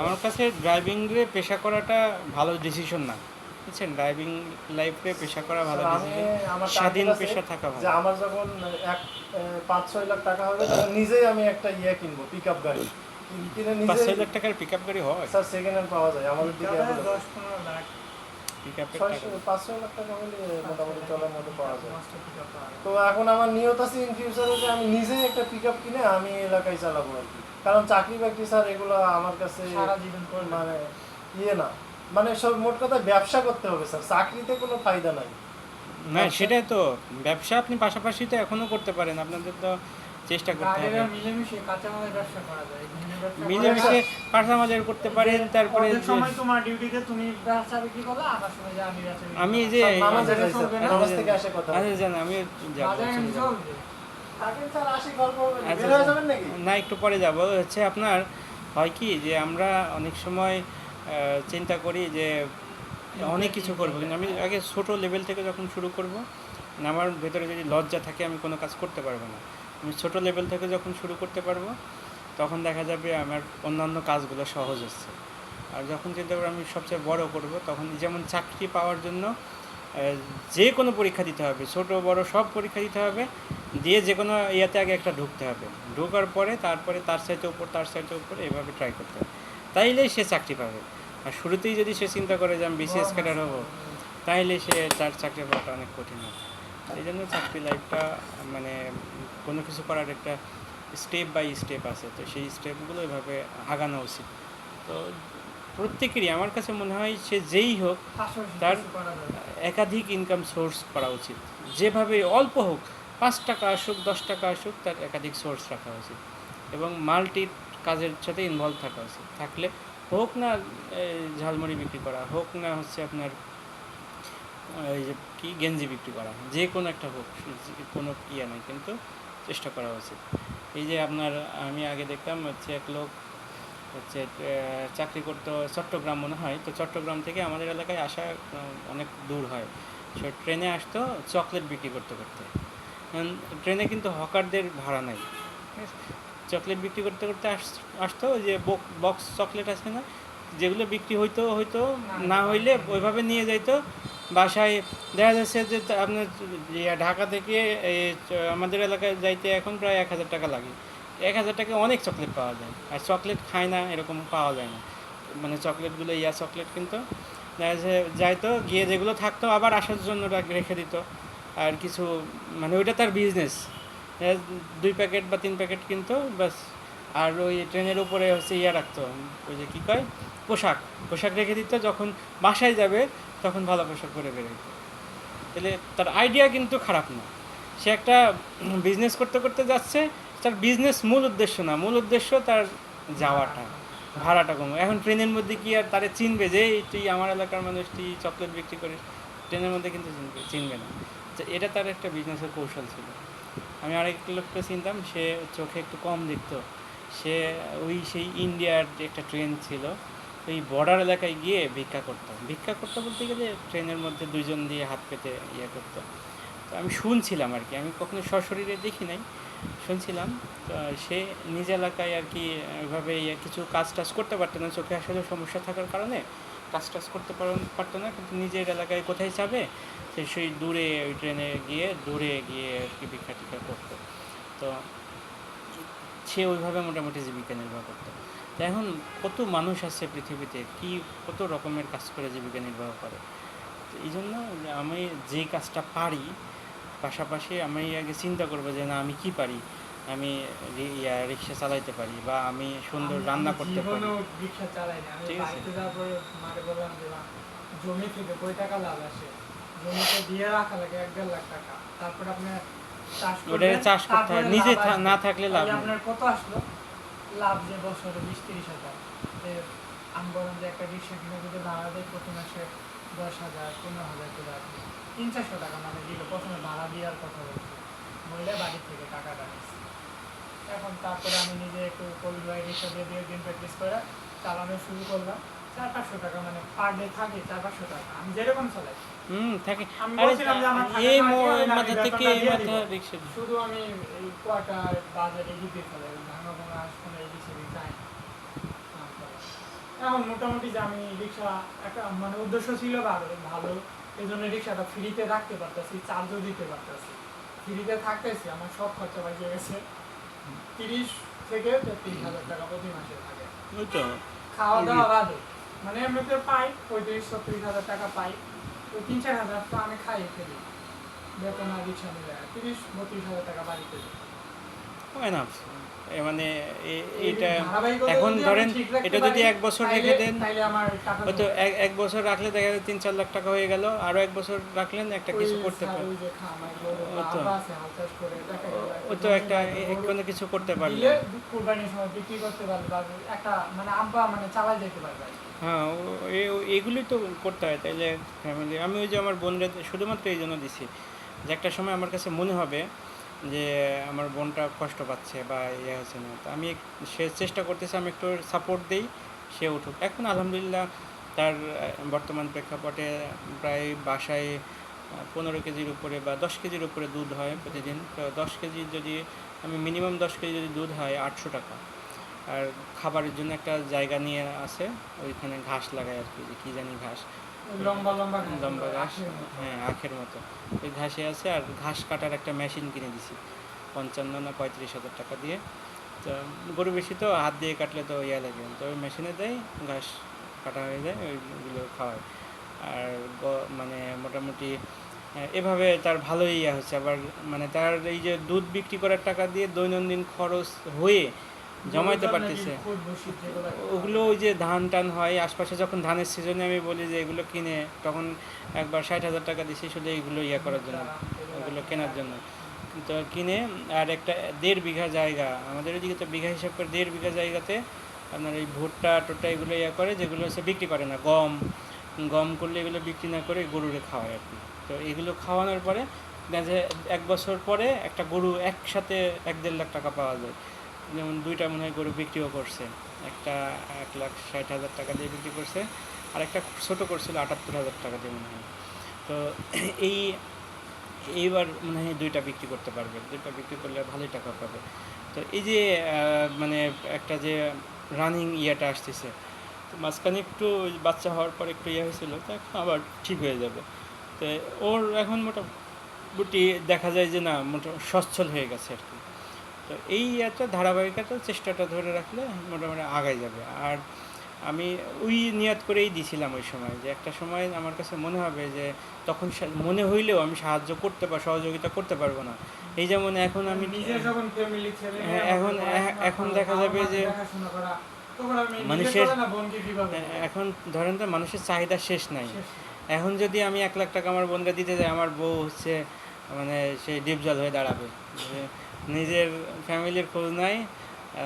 আমার কাছে ড্রাইভিং রে পেশা করাটা ভালো ডিসিশন না, বুঝছেন। ড্রাইভিং লাইফে পেশা করা ভালো আমি ডিসিশন, আমার স্বাধীন টার্গেট আছে পেশা থাকা যে ভালো। আমার যখন 5-6 লাখ টাকা হবে তখন নিজেই আমি একটা কিনবো, পিকআপ গাড়ি কিনে নিজে। 5-6 লাখ টাকার পিক আপ গাড়ি হয়, স্যার সেকেন্ড হ্যান্ড পাওয়া যায় আমাদের দিকে available। 10-15 লাখ পিক আপের টাকা। 5-6 লাখ টাকা হলে মোটামুটি চলার মতো পাওয়া যায়। মাস্টার পিকআপ পাওয়া যায়। তো এখন আমার নিয়ত আছে ইন ফিউচারে যে আমি নিজেই একটা পিকআপ কিনে আমি এলাকায় চালাবো আর কি। কারণ চাকরি বাকরি স্যার এগুলো আমার কাছে সারা জীবন করবে। মানে না, মানে সব মোট কথা ব্যবসা করতে হবে স্যার, চাকরিতে কোনো ফায়দা নাই। না, সেটাই তো, ব্যবসা আপনি পাশাপাশি তো এখনো করতে পারেন, আপনাদের তো চেষ্টা করতে হবে। গাড়িরা মিলেমিশে কাঁচামালের ব্যবসা করা যায়, ধানের ব্যবসা করা মিলেমিশে যায়। কাঁচামালের করতে পারেন। তারপরে অর্ধেক যে- সময় তোমার ডিউটিতে তুমি ব্যবসা বিক্রি করলে, আবার সময় যে আমি ব্যবসা বিক্রি আমি করলাম। যে স্যার, নামাজে বাজারে যাই স্যার, চলবে না? নামাজ থেকে আসে কথা। আচ্ছা জান, আমি যাবো, বাজারে চলে এমনি যাবো। চলবে। থাকেন স্যার, আসি গল্প হবে। আচ্ছা, বের হয়ে যাবেন নাকি? না একটু পরে যাব। হচ্ছে আপনার হয় কি যে আমরা অনেক সময় চিন্তা করি যে অনেক কিছু করব, কিন্তু আমি আগে ছোট লেভেল থেকে যখন শুরু করব, মানে আমার ভেতরে যদি লজ্জা থাকে আমি কোনো কাজ করতে পারবো না। আমি ছোট লেভেল থেকে যখন শুরু করতে পারবো তখন দেখা যাবে আমার অন্যান্য কাজগুলো সহজ হচ্ছে। আর যখন চিন্তা করবো আমি সবচেয়ে বড় করব, তখন যেমন চাকরি পাওয়ার জন্য যে কোনো পরীক্ষা দিতে হবে, ছোট বড় সব পরীক্ষা দিতে হবে, দিয়ে যে কোনো ইয়াতে আগে একটা ঢুকতে হবে, ঢোকার পরে তারপরে তার সাইতে উপরে এভাবে ট্রাই করতে হবে, তাইলেই সে চাকরি পাবে। আর শুরুতেই যদি সে চিন্তা করে যে আমি বিসিএস ক্যাডার হবো, তাইলে সে তার চাকরি পাওয়াটা অনেক কঠিন হবে। এই জন্য চাকরি লাইফটা মানে কোনো কিছু করার একটা স্টেপ বাই স্টেপ আছে, তো সেই স্টেপগুলো এভাবে আগানো উচিত। তো প্রত্যেকেরই আমার কাছে মনে হয় সে যেই হোক পাশাপাশি তার কিছু করা যায়। একাধিক ইনকাম সোর্স করা উচিত, যেভাবে অল্প হোক, 5 টাকা আসুক 10 টাকা আসুক, তার একাধিক সোর্স রাখা উচিত এবং মাল্টি কাজের সাথে ইনভলভ থাকা উচিত। থাকলে হোক না ঝালমুড়ি বিক্রি করা, হোক না হচ্ছে আপনার এই যে কি গেঞ্জি বিক্রি করা, যে কোনো একটা হোক, কোনো ইয়ে নেই, কিন্তু চেষ্টা করা উচিত। এই যে আপনার আমি আগে দেখতাম হচ্ছে এক লোক হচ্ছে চাকরি করতো চট্টগ্রাম মনে হয়, তো চট্টগ্রাম থেকে আমাদের এলাকায় আসা অনেক দূর হয়, সে ট্রেনে আসতো চকলেট বিক্রি করতে করতে। ট্রেনে কিন্তু হকারদের ভাড়া নাই, ঠিক আছে? চকলেট বিক্রি করতে করতে আসতো, ওই যে বক্স চকলেট আছে না, যেগুলো বিক্রি হইতো না হইলে ওইভাবে নিয়ে যাইতো বাসায়। দেখা যাচ্ছে যে আপনার ঢাকা থেকে আমাদের এলাকায় যাইতে এখন প্রায় 1000 টাকা লাগে। 1000 টাকায় অনেক চকলেট পাওয়া যায়, আর চকলেট খায় না এরকম পাওয়া যায় না, মানে চকলেটগুলো চকলেট কিন্তু দেখা যাচ্ছে যাইতো, গিয়ে যেগুলো থাকতো আবার আসার জন্য রেখে দিত। আর কিছু মানে ওইটা তার বিজনেস, 2 প্যাকেট বা 3 প্যাকেট কিনতো ব্যাস। আর ওই ট্রেনের উপরে হচ্ছে রাখতো, ওই যে কী কয় পোশাক রেখে দিত, যখন বাসায় যাবে তখন ভালো পোশাক পরে বেরোত। তাহলে তার আইডিয়া কিন্তু খারাপ না, সে একটা বিজনেস করতে করতে যাচ্ছে, তার বিজনেস মূল উদ্দেশ্য না, মূল উদ্দেশ্য তার যাওয়াটা। ভাড়াটা কম। এখন ট্রেনের মধ্যে কি আর তারে চিনবে যে এই তুই আমার এলাকার মানুষ, তুই চকলেট বিক্রি করিস? ট্রেনের মধ্যে কিন্তু চিনবে না। তো এটা তার একটা বিজনেসের কৌশল ছিল। আমি আরেক লোককে চিনতাম, সে চোখে একটু কম দেখতো। সে সেই ইন্ডিয়ার যে একটা ট্রেন ছিল, ওই বর্ডার এলাকায় গিয়ে ভিক্ষা করতো বলতে গেলে ট্রেনের মধ্যে দুইজন দিয়ে হাত পেতে করতো। তো আমি শুনছিলাম আর কি, আমি কখনো সশরীরে দেখি নাই, শুনছিলাম। তো সে নিজ এলাকায় আর কি ওইভাবে কিছু কাজ টাজ করতে পারতো না, চোখে আসলে সমস্যা থাকার কারণে কাজ টাজ করতে পারতো না, কিন্তু নিজের এলাকায় কোথায় যাবে সে সেই দূরে ওই ট্রেনে গিয়ে আর কি ভিক্ষা টিক্ষা করতো। তো সে ওইভাবে মোটামুটি জীবিকা নির্বাহ করতো। তো এখন কত মানুষ আছে পৃথিবীতে, কত রকমের কাজ করে জীবিকা নির্বাহ করে। তো এই জন্য আমি যে কাজটা পারি পাশাপাশি আমি আগে চিন্তা করবো যে না আমি কি পারি, আমি রিক্সা চালাইতে পারি বা আমি সুন্দর রান্না করতে পারি। জীবনেও রিক্সা চালাই না। আমি ঠিক আছে। বাড়িতে যাওয়ার পরে মাকে বললাম যে মা, জমি থেকে কয় টাকা লাভ আসে? জমিতে দিয়ে রাখা লাগে 1-1.5 লাখ টাকা। তারপর আপনি চাষ ওটা করবেন, চাষ করতে হয়, তারপরে নিজে লাভ আসবে। না থাকলে লাভ তাহলে নেই। আপনার কত আসলো? লাভ যে বছরে 20-30 হাজার। আমি বললাম যে একটা রিক্সা কিনে যদি ভাড়া দেয় প্রতি মাসে 10,000 15,000 করে আসবে, 300-400 টাকা মানে দিল। প্রথমে ভাড়া দেওয়ার কথা বলছি, বললে বাড়ি থেকে টাকাটা নিচ্ছে। এখন তারপরে আমি নিজে একটু কবির রিক্সা দিয়ে 2 দিন প্র্যাকটিস করে চালানো শুরু করলাম। 400-500 টাকা মানে পার ডে থাকে 400-500 টাকা, আমি যেরকম চালাই। থাকে। আমি আরে বলছিলাম যে আমার থাকা এই খাওয়া দিয়ে আমি মাথা থেকে বেতনটা এই দিয়ে মাথা দিব। রিক্সা শুধু আমি এই কোয়ার্টার বাজারে দিতে চালাই, ভাঙা ভাঙা আসলে এই দিকে যাই না। এখন মোটামুটি যে আমি রিক্সা একটা মানে উদ্দেশ্য ছিল ভালো ভালো, এই জন্য রিক্সাটা ফ্রিতে রাখতে পারতেছি, চার্জও দিতে পারতেছি, ফ্রিতে থাকতেছি। আমার সব খরচা বাঁচিয়ে গেছে 30 থেকে 33,000 টাকা প্রতি মাসে থাকে। ওই তো খাওয়া দাওয়া বাদে মানে এমনিতে পাই 35-36 হাজার টাকা পাই। তো 3-4 হাজার তো আমি খাই ফেলি, বেতন আর রিক্সা মিলে 30-32 হাজার টাকা বাড়িতে দিই। হয় না। মানে এই এটা ধারাবাহিকতা এখন যদি আমি ধরেন ঠিক রাখতে এটা যদি পারি, 1 বছর রেখে তাইলে দেন, তাইলে আমার টাকা হয়তো এক বছর রাখলে দেখা যায় 3-4 লাখ টাকা হয়ে গেল, আরো 1 বছর রাখলেন একটা কিছু করতে পারেন। ওই যে খামার গরু ওই তো আব্বা আছে হাল চাষ করে দেখা গেল ওই তো একটা কোনো কিছু করতে দিলে পারলেন। কুরবানির সময় বিক্রি করতে পারবে বা একটা মানে আব্বা মানে চালাই যেতে পারবে। হ্যাঁ, এগুলোই তো করতে হয়, তাইলে ফ্যামিলি। আমি ওই যে আমার বোনরা শুধুমাত্র এই জন্য দিছি যে একটা সময় আমার কাছে মনে হবে যে আমার বোনটা কষ্ট পাচ্ছে বা হচ্ছে না, তো আমি সে চেষ্টা করতেছে আমি একটু সাপোর্ট দিই, সে উঠুক। এখন আলহামদুলিল্লাহ তার বর্তমান প্রেক্ষাপটে প্রায় বাসায় 15 কেজির উপরে বা 10 কেজির উপরে দুধ হয় প্রতিদিন। তো 10 কেজি যদি আমি মিনিমাম 10 কেজি যদি দুধ হয় 800 টাকা। আর খাবারের জন্য একটা জায়গা নিয়ে আছে, ওইখানে ঘাস লাগায় আর কি, যে কী জানি ঘাস, লম্বা লম্বা লম্বা ঘাস, আখের মতো। হ্যাঁ আখের মতো। ওই ঘাসে আছে, আর ঘাস কাটার একটা মেশিন কিনে দিছি 55 না 35 হাজার টাকা দিয়ে। তো গরু বেশি তো হাত দিয়ে কাটলে তো লাগে, তো ওই মেশিনে দেয়, ঘাস কাটা হয়ে যায়, ওইগুলো খাওয়ায়। আর মানে মোটামুটি এভাবে তার ভালোই হচ্ছে। আবার মানে তার এই যে দুধ বিক্রি করার টাকা দিয়ে দৈনন্দিন খরচ হয়ে জমাইতে পারতেছে। ওগুলো ওই যে ধান টান হয় আশপাশে, যখন ধানের সিজনে আমি বলি যে এগুলো কিনে, তখন একবার 60,000 টাকা দিছি শুধু এইগুলো করার জন্য, ওগুলো কেনার জন্য। তো কিনে আর একটা 1.5 বিঘা জায়গা, আমাদের ওইদিকে তো বিঘা হিসাব করে 1.5 বিঘা জায়গাতে আপনার এই ভুট্টা টোট্টা এগুলো করে, যেগুলো হচ্ছে বিক্রি করে না, গম করলে এগুলো বিক্রি না করে গরুরে খাওয়ায় আর কি। তো এগুলো খাওয়ানোর পরে যে 1 বছর পরে একটা গরু একসাথে 1-1.5 লাখ টাকা পাওয়া যায়। যেমন 2টা মনে হয় গরু বিক্রিও করছে, একটা 1,60,000 টাকা দিয়ে বিক্রি করছে, আর একটা ছোটো করছিল 78,000 টাকা দিয়ে মনে হয়। তো এই এইবার মনে হয় 2টা বিক্রি করতে পারবে, 2টা বিক্রি করলে ভালোই টাকা পাবে। তো এই যে মানে একটা যে রানিং আসতেছে, তো মাঝখানে একটু বাচ্চা হওয়ার পর একটু হয়েছিল, তো এখন আবার ঠিক হয়ে যাবে। তো ওর এখন মোটামুটি দেখা যায় যে না সচ্ছল হয়ে গেছে আর কি। তো এই একটা ধারাবাহিকতা চেষ্টাটা ধরে রাখলে মোটামুটি আগাই যাবে। আর আমি ওই নিয়ত করেই দিছিলাম ওই সময়, যে একটা সময় আমার কাছে মনে হবে যে তখন মনে হইলেও আমি সাহায্য করতে বা সহযোগিতা করতে পারবো না। এই যেমন এখন আমি হ্যাঁ, এখন দেখা যাবে যে মানুষের এখন ধরেন তো মানুষের চাহিদা শেষ নাই। এখন যদি আমি 1 লাখ টাকা আমার বোনরা দিতে যাই, আমার বউ হচ্ছে মানে সেই ডিপজল হয়ে দাঁড়াবে, নিজের ফ্যামিলির খোঁজ নাই,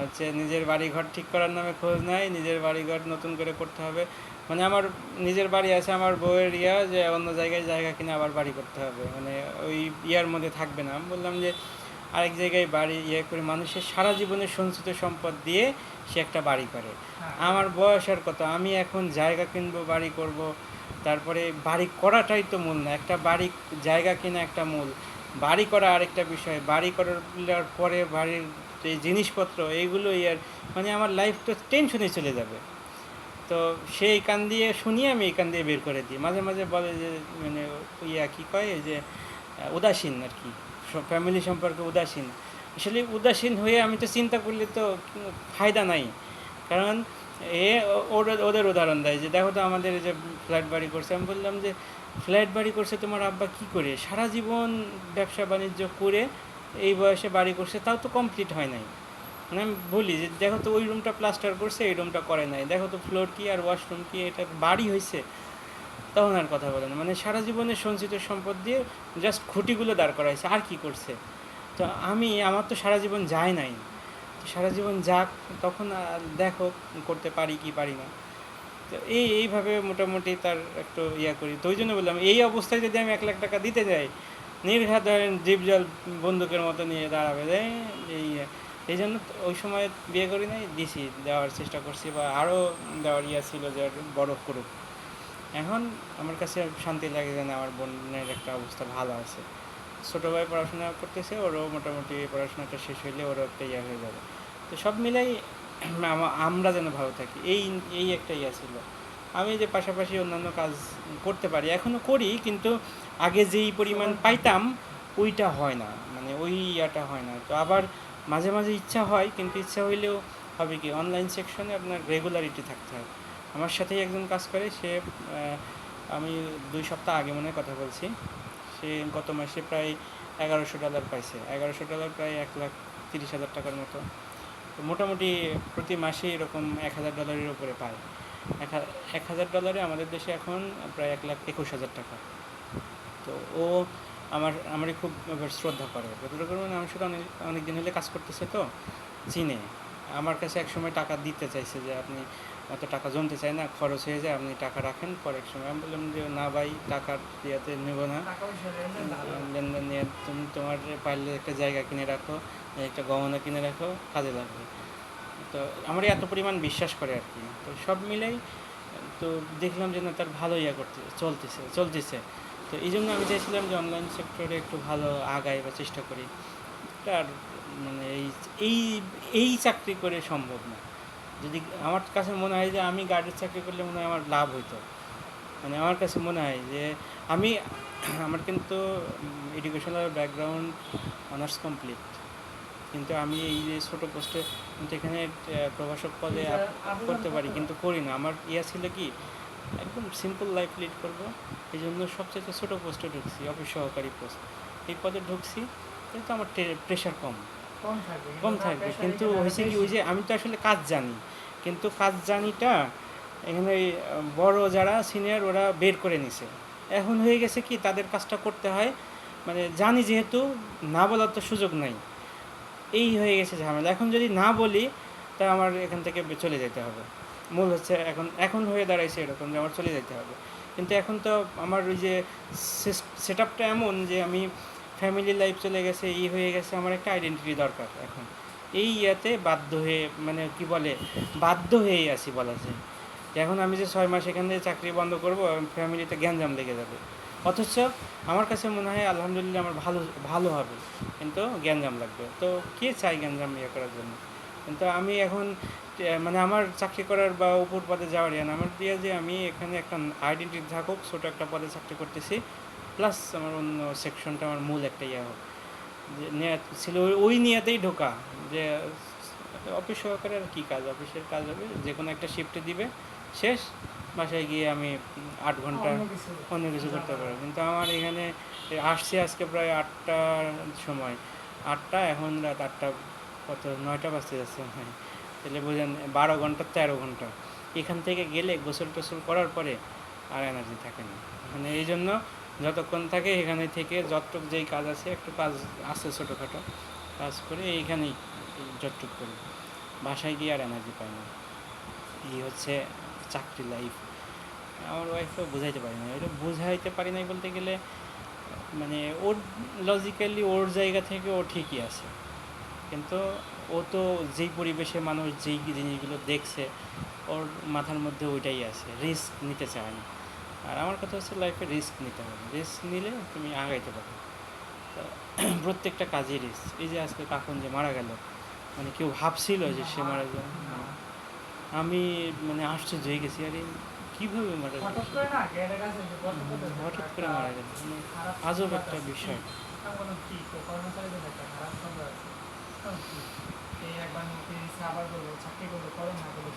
হচ্ছে নিজের বাড়িঘর ঠিক করার নামে খোঁজ নাই, নিজের বাড়িঘর নতুন করে করতে হবে। মানে আমার নিজের বাড়ি আছে, আমার বউয়ের যে অন্য জায়গায় জায়গা কিনে আবার বাড়ি করতে হবে, মানে ওই ইয়ার মধ্যে থাকবে না। আমি বললাম যে আরেক জায়গায় বাড়ি করে মানুষের সারা জীবনের সঞ্চিত সম্পদ দিয়ে সে একটা বাড়ি করে। হ্যাঁ। আমার বয়স আর কত, আমি এখন জায়গা কিনবো, বাড়ি করব, তারপরে বাড়ি করাটাই তো মূল না, একটা বাড়ি জায়গা কিনা একটা মূল, বাড়ি করা আরেকটা বিষয়, বাড়ি করার পরে বাড়ির যে জিনিসপত্র এইগুলোই আর মানে আমার লাইফ তো টেনশনে চলে যাবে। তো সেই কান দিয়ে শুনিয়ে আমি এই কান দিয়ে বের করে দিই। মাঝে মাঝে বলে যে মানে কী কয় যে উদাসীন আর কি, ফ্যামিলি সম্পর্কে উদাসীন। আসলে উদাসীন হয়ে আমি তো চিন্তা করলে তো ফায়দা নাই। কারণ ওদের উদাহরণ দেয় যে দেখো তো আমাদের যে ফ্ল্যাট বাড়ি করছে। আমি বললাম যে ফ্ল্যাট বাড়ি করছে তোমার আব্বা কি করে, সারা জীবন ব্যবসা বাণিজ্য করে এই বয়সে বাড়ি করছে, তাও তো কমপ্লিট হয় নাই। মানে আমি বলি যে দেখো তো ওই রুমটা প্লাস্টার করছে, এই রুমটা করে নাই, দেখো তো ফ্লোর কি আর ওয়াশরুম কি, এটা বাড়ি হয়েছে? তখন আর কথা বলে না। মানে সারা জীবনের সঞ্চিত সম্পদ দিয়ে জাস্ট খুঁটিগুলো দাঁড় করাইছে, আর কি করছে? তো আমার তো সারা জীবন যায় নাই, সারা জীবন যাক, তখন দেখো করতে পারি কি পারি না। তো এইভাবে মোটামুটি তার একটু করি। তো ওই জন্য বললাম এই অবস্থায় যদি আমি 1,00,000 টাকা দিতে যাই, নির্ঘাত ধরেন জীব জল বন্দুকের মতো নিয়ে দাঁড়াবে। এই জন্য ওই সময় বিয়ে করি নাই, দিছি, দেওয়ার চেষ্টা করছি, বা আরও দেওয়ার ছিল যে বড় করুক। এখন আমার কাছে শান্তি লাগে যে না, আমার বোনের একটা অবস্থা ভালো আছে, ছোটো ভাই পড়াশোনা করতেছে, ওরও মোটামুটি পড়াশোনাটা শেষ হইলে ওরও একটা হয়ে যাবে। তো সব মিলাই আমরা যেন ভালো থাকি, এই একটা ছিল। আমি যে পাশাপাশি অন্যান্য কাজ করতে পারি, এখনও করি, কিন্তু আগে যেই পরিমাণ পাইতাম ওইটা হয় না, মানে ওই হয় না। তো আবার মাঝে মাঝে ইচ্ছা হয়, কিন্তু ইচ্ছা হইলেও হবে কি, অনলাইন সেকশনে আপনার রেগুলারিটি থাকতে হয়। আমার সাথেই একজন কাজ করে, সে আমি 2 সপ্তাহ আগে মনে কথা বলছি, সে গত মাসে প্রায় $1,100 পাইছে। $1,100 প্রায় 1,30,000 টাকার মতো। তো মোটামুটি প্রতি মাসে এরকম $1,000 উপরে পায়। $1,000 আমাদের দেশে এখন প্রায় 1,21,000 টাকা। তো ও আমারই খুব শ্রদ্ধা করে, যতটুকু মানে আমার সাথে অনেক দিন হলে কাজ করতেছে, তো চিনে। আমার কাছে একসময় টাকা দিতে চাইছে যে আপনি অত টাকা জমতে চাই না, খরচ হয়ে যায়, আপনি টাকা রাখেন পরে এক সময়। আমি বললাম যে না ভাই, টাকার ইয়েতে নেব না, লেনদেন নিয়ে তুমি তোমার পারলে একটা জায়গা কিনে রাখো, একটা গহনা কিনে রাখো, কাজে লাগবে। তো আমার এত পরিমাণ বিশ্বাস করে আর কি। তো সব মিলাই তো দেখলাম যে না, তার ভালো চলতেছে। তো এই জন্য আমি চাইছিলাম যে অনলাইন সেক্টরে একটু ভালো আগাই বা চেষ্টা করি। আর মানে এই এই চাকরি করে সম্ভব না। যদি আমার কাছে মনে হয় যে আমি গার্ডের চাকরি করলে মনে হয় আমার লাভ হইতো। মানে আমার কাছে মনে হয় যে আমার কিন্তু এডুকেশনাল ব্যাকগ্রাউন্ড অনার্স কমপ্লিট, কিন্তু আমি এই যে ছোটো পোস্টে কিন্তু এখানে প্রভাষক পদে করতে পারি, কিন্তু করি না। আমার ছিল কি, একদম সিম্পল লাইফ লিড করবো, এই জন্য সবচেয়ে ছোটো পোস্টে ঢুকছি, অফিস সহকারী পোস্ট, এই পদে ঢুকছি। কিন্তু আমার প্রেশার কম থাকবে, কিন্তু হয়েছে কি, ওই যে আমি তো আসলে কাজ জানি, কিন্তু কাজ জানিটা এখানে বড় যারা সিনিয়র ওরা বের করে নিছে। এখন হয়ে গেছে কি, তাদের কাজটা করতে হয়, মানে জানি যেহেতু, না বলার তো সুযোগ নাই, এই হয়ে গেছে ঝামেলা। এখন যদি না বলি তা আমার এখান থেকে চলে যেতে হবে। মূল হচ্ছে এখন হয়ে দাঁড়াইছে এরকম যে আমার চলে যেতে হবে। কিন্তু এখন তো আমার ওই যে সেট আপটা এমন যে আমি ফ্যামিলি লাইফ চলে গেছে, হয়ে গেছে, আমার একটা আইডেন্টিটি দরকার এখন। বাধ্য হয়ে, মানে কি বলে, বাধ্য হয়েই আছি বলা যায়। এখন আমি যে 6 মাস এখান থেকে চাকরি বন্ধ করবো, ফ্যামিলিতে গ্যাঞ্জাম লেগে যাবে। অথচ আমার কাছে মনে হয় আলহামদুলিল্লাহ আমার ভালো হবে, কিন্তু গ্যাঞ্জাম লাগবে। তো কে চাই গ্যাঞ্জাম করার জন্য? কিন্তু আমি এখন মানে আমার চাকরি করার বা উপর পদে যাওয়ার না, আমার যে আমি এখানে একটা আইডেন্টিটি থাকুক, ছোটো একটা পদে চাকরি করতেছি, প্লাস আমার অন্য সেকশনটা আমার মূল একটা হোক, যে নিয়ত ছিল ওই নিয়তেই ঢোকা, যে অফিস সহকারে আর কী কাজ, অফিসের কাজ হবে, যে কোনো একটা শিফটে দিবে, শেষ, বাসায় গিয়ে আমি 8 ঘন্টা অন্য কিছু করতে পারবো। কিন্তু আমার এখানে আসছি আজকে প্রায় 8টার সময়, 8টা, এখন রাত 8টা, কত 9টা বাজতে যাচ্ছে, হ্যাঁ, তাহলে বোঝেন 12 ঘন্টা 13 ঘন্টা এখান থেকে গেলে গোসল টোসল করার পরে আর এনার্জি থাকে না। মানে এই জন্য যতক্ষণ থাকে এখানে থেকে যতটুক যেই কাজ আছে, একটু কাজ আছে ছোটোখাটো কাজ করে এইখানেই যতটুক করি। বাসায় গিয়ে আর এনার্জি পাই না। এই হচ্ছে চাকরি লাইফ। আমার ওয়াইফও বোঝাইতে পারি না, এটা বোঝাইতে পারি নাই বলতে গেলে মানে ওর লজিক্যালি ওর জায়গা থেকে ও ঠিকই আছে, কিন্তু ও তো যেই পরিবেশে মানুষ যেই জিনিসগুলো দেখছে ওর মাথার মধ্যে ওইটাই আছে, রিস্ক নিতে চায় না। আর আমার কথা হচ্ছে লাইফে রিস্ক নিতে হবে, রিস্ক নিলে তুমি আগাইতে পারো। তো প্রত্যেকটা কাজে রিস্ক। এই যে আজকে কাকুন যে মারা গেল, মানে কেউ ভাবছিল যে সে মারা যাবে? আমি মানে আশ্চর্য হয়ে গেছি, আরে কীভাবে মারা গেল, হঠাৎ করে না গেটের কাছে যে হঠাৎ করে মারা গেল, মানে খারাপ আজব সংবাদ একটা আছে। বিষয়। আমি বললাম কি কর্মচারীদের একটা খারাপ সংবাদ আছে। এই একবার নোটিশ আবার বলবো চাকরি করবো করো না বলে